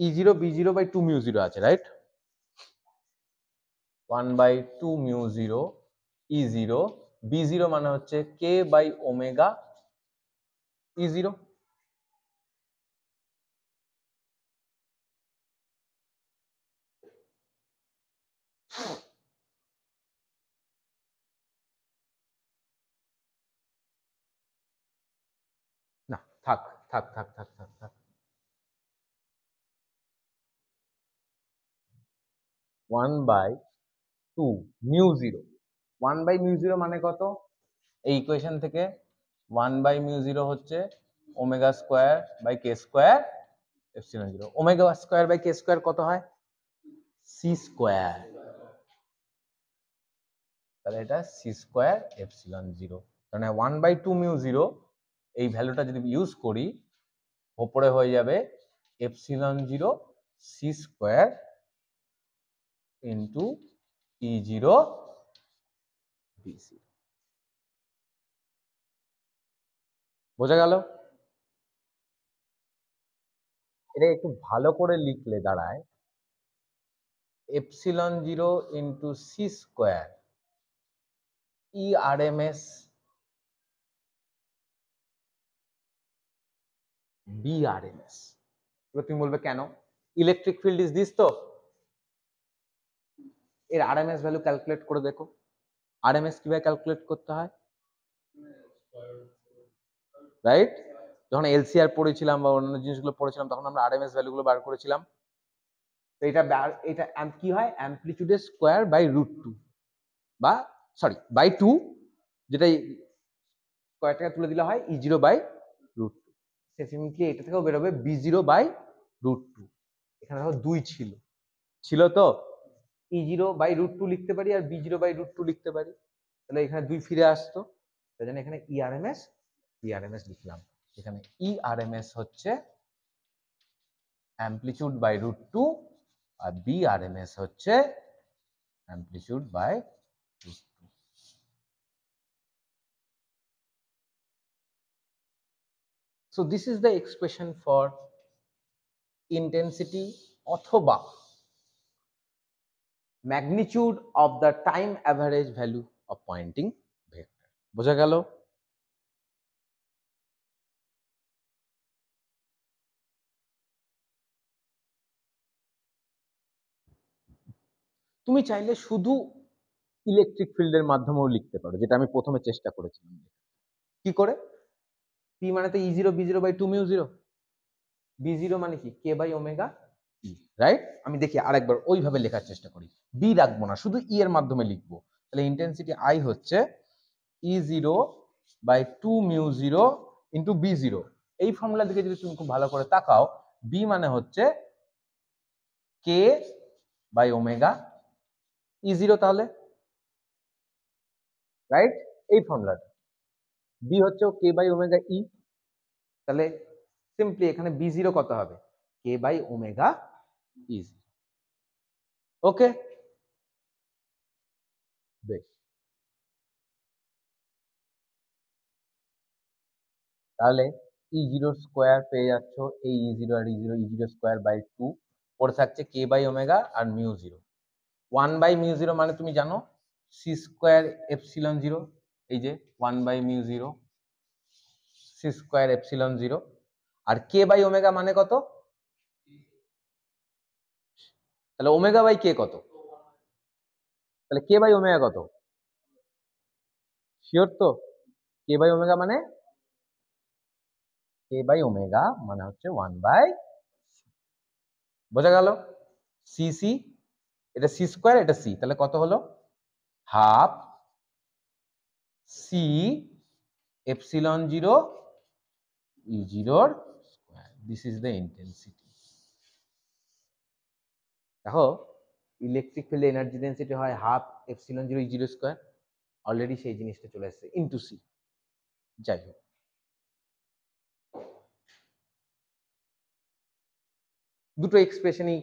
E0 B0/2μ0 আছে, রাইট। 1/2μ0 E0 B0 মানে হচ্ছে k/ω E0। না থাক থাক থাক থাক থাক থাক 1/2μ0, 1/μ0 মানে কত, এই ইকুয়েশন থেকে 1/μ0 হচ্ছে omega square by K square epsilon 0। Omega square by K square কত হয় সি স্কয়ার, তাহলে এটা সি স্কয়ার এপসিলন 0। মানে 1/2μ0 এই ভ্যালুটা যদি ইউজ করি, উপরে হয়ে যাবে epsilon 0 C square into E0 B0। বোঝা গেল? এটা একটু ভালো করে লিখলে দাঁড়ায় epsilon 0 into C square ERMS BRMS। এবার তুমি বলবে কেন, ইলেকট্রিক ফিল্ড ইজ দিস, তো এর আরএমএস ভ্যালু ক্যালকুলেট করে দেখো। আরএমএস কিভাবে ক্যালকুলেট করতে হয়, রাইট। যখন এলসিআর পড়েছিলাম বা অন্যান্য জিনিসগুলো পড়েছিলাম তখন আমরা আরএমএস ভ্যালুগুলো বার করেছিলাম। তো এটা কি হয়, অ্যামপ্লিটিউডের স্কয়ার বাই √2 বা সরি বাই 2, যেটা স্কয়ারটাকে তুলে দিলে হয় E0/√2। সিম্পলি এটা থেকেও বেরোবে B0/√2। এখানে দেখো 2 ছিল তো E0/√2 লিখতে পারি আর B0/√2 লিখতে পারি, তাহলে এখানে 2 ফিরে আসতো, তাই জন্য এখানে ERMS লিখলাম। এখানে ERMS হচ্ছে অ্যামপ্লিটিউড বাই √2 আর BRMS হচ্ছে amplitude by √2। So this is the expression for intensity অথবা magnitude of the time average value of Poynting vector. বোঝা গেল? তুমি চাইলে শুধু ইলেকট্রিক ফিল্ডের মাধ্যমেও লিখতে পারো, যেটা আমি প্রথমে চেষ্টা করেছিলাম। কি করে? P মানে তো E0 B0 by 2 mu 0, B0 মানে কি K by omega E, right? আমি দেখি আরেকবার ওইভাবে লেখার চেষ্টা করি, B রাখবো না, শুধু E এর মাধ্যমে লিখবো। তাহলে ইন্টেন্সিটি I হচ্ছে E0 by 2 mu 0 into B0। এই ফর্মুলা দিকে যদি তুমি খুব ভালো করে তাকাও, B মানে হচ্ছে K বাই ওমেগা E0, তাহলে রাইট? এই ফর্মুলাটা B হচ্ছে K বাই ওমেগা E, তাহলে সিম্পলি এখানে B0 কত হবে? K by omega E0। ওকে, বেশ। তাহলে E0 স্কোয়ার পেয়ে যাচ্ছ, এই E0 R E0 square by 2, পড়ে থাকছে K বাই ওমেগা আর মিউ 0। 1 বাই মিউ 0 মানে তুমি জানো C স্কোয়ার এপসিলন 0, এই যে 1 by mu 0 C square epsilon 0। আর K বাই ওমেগা মানে কত? তাহলে ওমেগা বাই K কত? তাহলে K বাই ওমেগা কত? শিওর তো? K বাই ওমেগা মানে K বাই ওমেগা মানে হচ্ছে 1 বাই, বোঝা গেল? সি সি, এটা সি স্কোয়ার, এটা সি, তাহলে কত হলো? Half C epsilon 0 E0 square. This is the intensity. দেখো ইলেকট্রিক ফিল্ডে এনার্জি ডেন্সিটি হয় half epsilon 0 E0 square, already সেই জিনিসটা চলে আসছে ইন্টু সি। যাই হোক, দুটো এক্সপ্রেশনই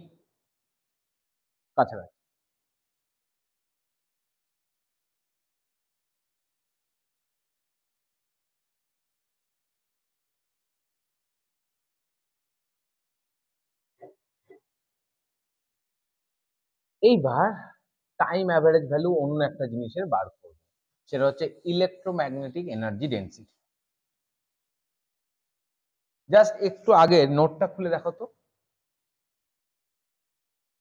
কাছাকাছি। এইবার টাইম অ্যাভারেজ ভ্যালু অন্য একটা জিনিসের বার করব, সেটা হচ্ছে ইলেকট্রোম্যাগনেটিক এনার্জি ডেন্সিটি। জাস্ট একটু আগে নোটটা খুলে দেখো তো,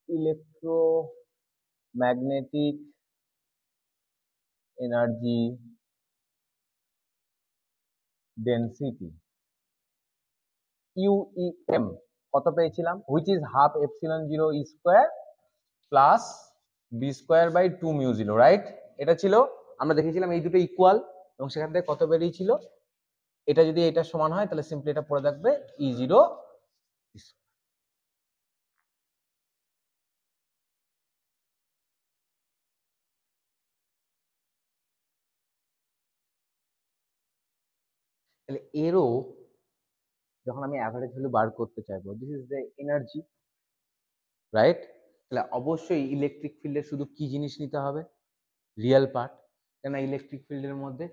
ইলেকট্রোম্যাগনেটিক এনার্জি ডেন্সিটি UEM কত পেয়েছিলাম? Which is half epsilon 0 E square plus B square by 2 mu 0, right? এটা ছিল, আমরা দেখেছিলাম এই দুটো ইকুয়াল, এবং সেখান থেকে কত বেরিয়েছিল? এটা যদি এটা সমান হয় তাহলে সিম্পলি এটা পড়ে থাকবে E0। তাহলে এরও যখন আমি অ্যাভারেজ ভ্যালু বার করতে চাইবো, this is the energy, right? তাহলে অবশ্যই ইলেকট্রিক ফিল্ডের শুধু কি জিনিস নিতে হবে? রিয়েল পার্ট, কেন ইলেকট্রিক ফিল্ডের মধ্যে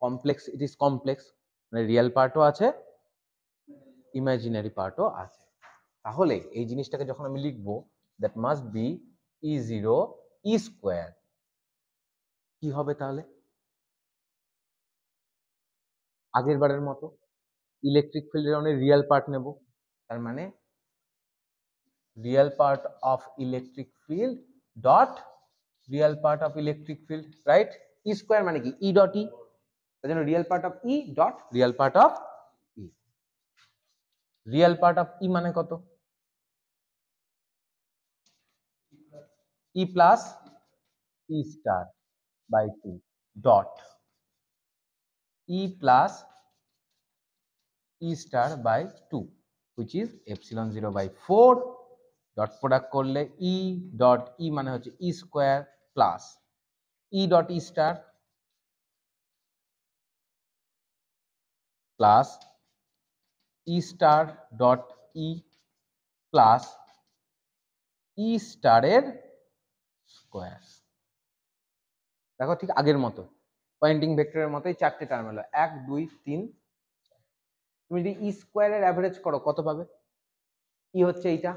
কমপ্লেক্স, ইট ইজ কমপ্লেক্স, মানে রিয়েল পার্টও আছে ইমাজিনারি পার্টও আছে। তাহলে এই জিনিসটাকে যখন আমি লিখবো, that must be E0 E square, কি হবে তাহলে? আগের বারের মতো ইলেকট্রিক ফিল্ডের অনেক রিয়েল পার্ট নেব, তার মানে real part of electric field dot real part of electric field, right? E square মানে কি ই ডট ই, তার জন্য real part of E dot real part of E. Real part of E মানে কত? E plus E star by 2 dot E plus E star by 2 which is epsilon 0 by 4, dot product করলে E dot E মানে হচ্ছে E square plus E dot E star plus E star dot E plus ই স্টারের square. দেখো ঠিক আগের মতো Poynting ভেক্টরের মতোই চারটে টার্ম হলো 1 2 3। তুমি যদি ই স্কোয়ারের অ্যাভারেজ করো কত পাবে? ই হচ্ছে এইটা,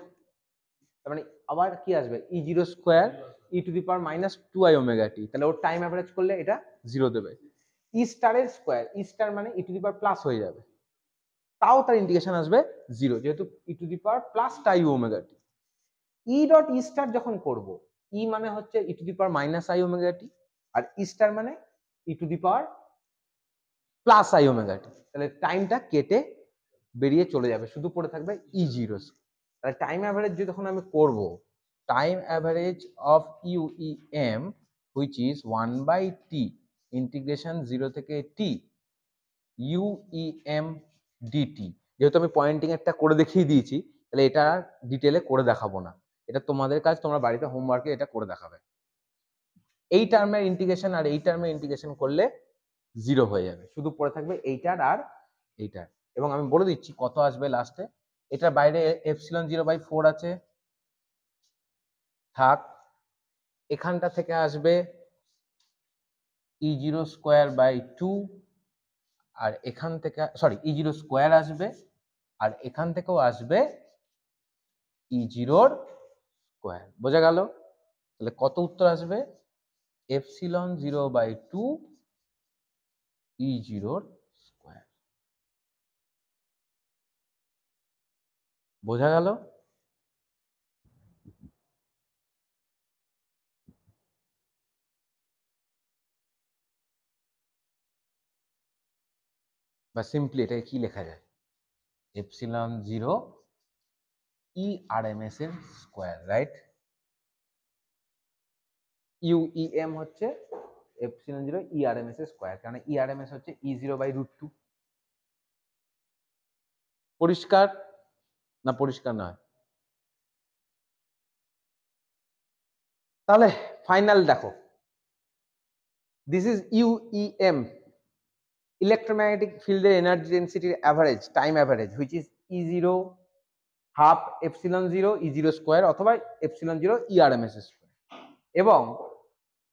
তার মানে আবার কি আসবে E zero square E to the power minus 2i omega T, তাহলে ওর টাইম অ্যাভারেজ করলে এটা 0 দেবে। ই স্টারের স্কোয়ার, ই স্টার মানে E to the power plus হয়ে যাবে, তাও তার ইন্টিগ্রেশন আসবে 0, যেহেতু E to the power plus টাই omega T. E dot E star যখন করব, ই মানে হচ্ছে E to the power minus I omega T, আর ই স্টার মানে E to the power plus I omega T, তাহলে টাইমটা কেটে বেরিয়ে চলে যাবে, শুধু পড়ে থাকবে ই জিরো। তাহলে টাইম অ্যাভারেজ যখন আমি করব, time average of U E M which is 1/t integration 0 থেকে t U E M dt, যেহেতু আমি পয়েন্টিং একটা করে দেখিয়ে দিয়েছি, তাহলে এটা ডিটেলে করে দেখাবো না, এটা তোমাদের কাজ, তোমরা বাড়িতে হোমওয়ার্কে এটা করে দেখাবে। এই টার্মের ইন্টিগ্রেশন আর এই টার্মের ইন্টিগ্রেশন করলে 0 হয়ে যাবে, শুধু পড়ে থাকবে এইটার আর এইটার। এবং আমি বলে দিচ্ছি কত আসবে লাস্টে। এটার বাইরে এপসিলন 0/4 আছে, থাক। এখানটা থেকে আসবে ই জিরো স্কোয়ার বাই 2, আর এখান থেকে সরি ই জিরো স্কোয়ার আসবে, আর এখান থেকেও আসবে ই জিরোর স্কোয়ার। বোঝা গেল? তাহলে কত উত্তর আসবে? এপসিলন 0/2 ই জিরোর স্কোয়ার। বোঝা গেল? বা সিম্পলি এটাকে কি লেখা যায়? Epsilon 0 E R M S এর square, right? U E M হচ্ছে epsilon 0 E R M S এর স্কোয়ার, কারণ ই আর এম এস হচ্ছে ই 0/√2। পরিষ্কার না পরিষ্কার নয়? তাহলে ফাইনাল দেখো, this is U E M, electromagnetic ফিল্ডের এনার্জি ডেন্সিটির average, time average, which is E 0 half epsilon 0 E 0 square অথবা epsilon 0 E R M S square. এবং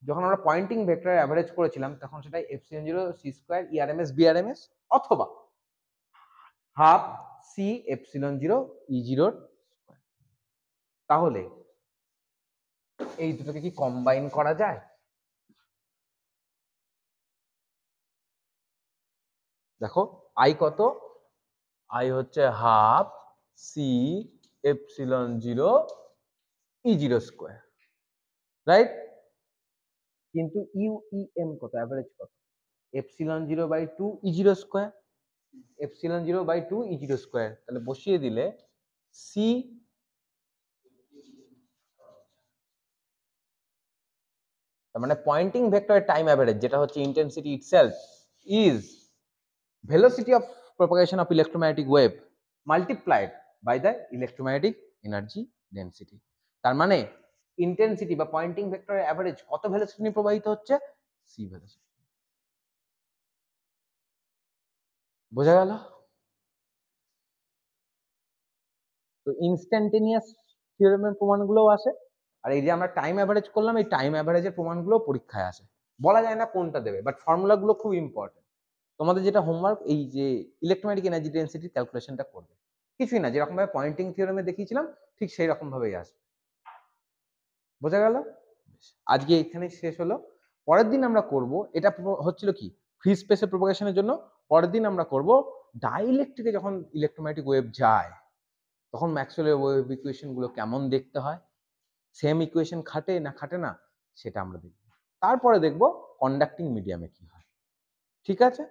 যখন আমরা পয়েন্টিং ভেক্টরের অ্যাভারেজ করেছিলাম তখন সেটা epsilon 0 C square E R M S B R M S অথবা half C epsilon 0 E 0 square. তাহলে এই দুটোকে কি কম্বাইন করা যায়? দেখো আই কত? আই হচ্ছে half C epsilon 0 E 0 square, right? কিন্তু ইউ ই এম কত, অ্যাভারেজ কত? এপসিলন 0/2 ই 0 স্কোয়ার, এপসিলন 0/2 ই 0 স্কোয়ার। তাহলে বসিয়ে দিলে সি তার মানে পয়েন্টিং ভেক্টরের টাইম অ্যাভারেজ, যেটা হচ্ছে intensity itself, is velocity of propagation of electromagnetic wave multiplied by the electromagnetic energy density। তার মানে ইন্টেন্সিটি বা পয়েন্টিং ভেক্টরের অ্যাভারেজ কত ভেলোসিটি নিয়ে প্রবাহিত হচ্ছে? C velocity. বোঝা গেল? তো ইনস্ট্যান্টেনিয়াস থিওরেমের প্রমাণগুলোও আসে, আর এই যে আমরা টাইম অ্যাভারেজ করলাম, এই টাইম অ্যাভারেজের প্রমাণগুলো পরীক্ষায় আসে। বলা যায় না কোনটা দেবে, বাট ফর্মুলাগুলো খুব ইম্পর্টেন্ট। তোমাদের যেটা হোমওয়ার্ক, এই যে ইলেকট্রোম্যাগনেটিক এনার্জি ডেন্সিটির ক্যালকুলেশনটা করবে, কিছুই না, যেরকম ভাবে পয়েন্টিং থিওরেমে দেখিয়েছিলাম ঠিক সেই রকম ভাবেই আসবে। বোঝা গেল? আজকে এখানে শেষ হলো। পরের দিন আমরা করব, এটা হচ্ছিল কি ফ্রি স্পেসের প্রোপাগেশনের জন্য। পরের দিন আমরা করব ডাইইলেকট্রিকে যখন ইলেকট্রোম্যাগনেটিক ওয়েভ যায় তখন ম্যাক্সওয়েলের ওয়েভ ইকুয়েশন গুলো কেমন দেখতে হয়, সেম ইকুয়েশন খাটে না খাটে না সেটা আমরা দেখব। তারপরে দেখব কন্ডাক্টিং মিডিয়ামে কি হয়। ঠিক আছে?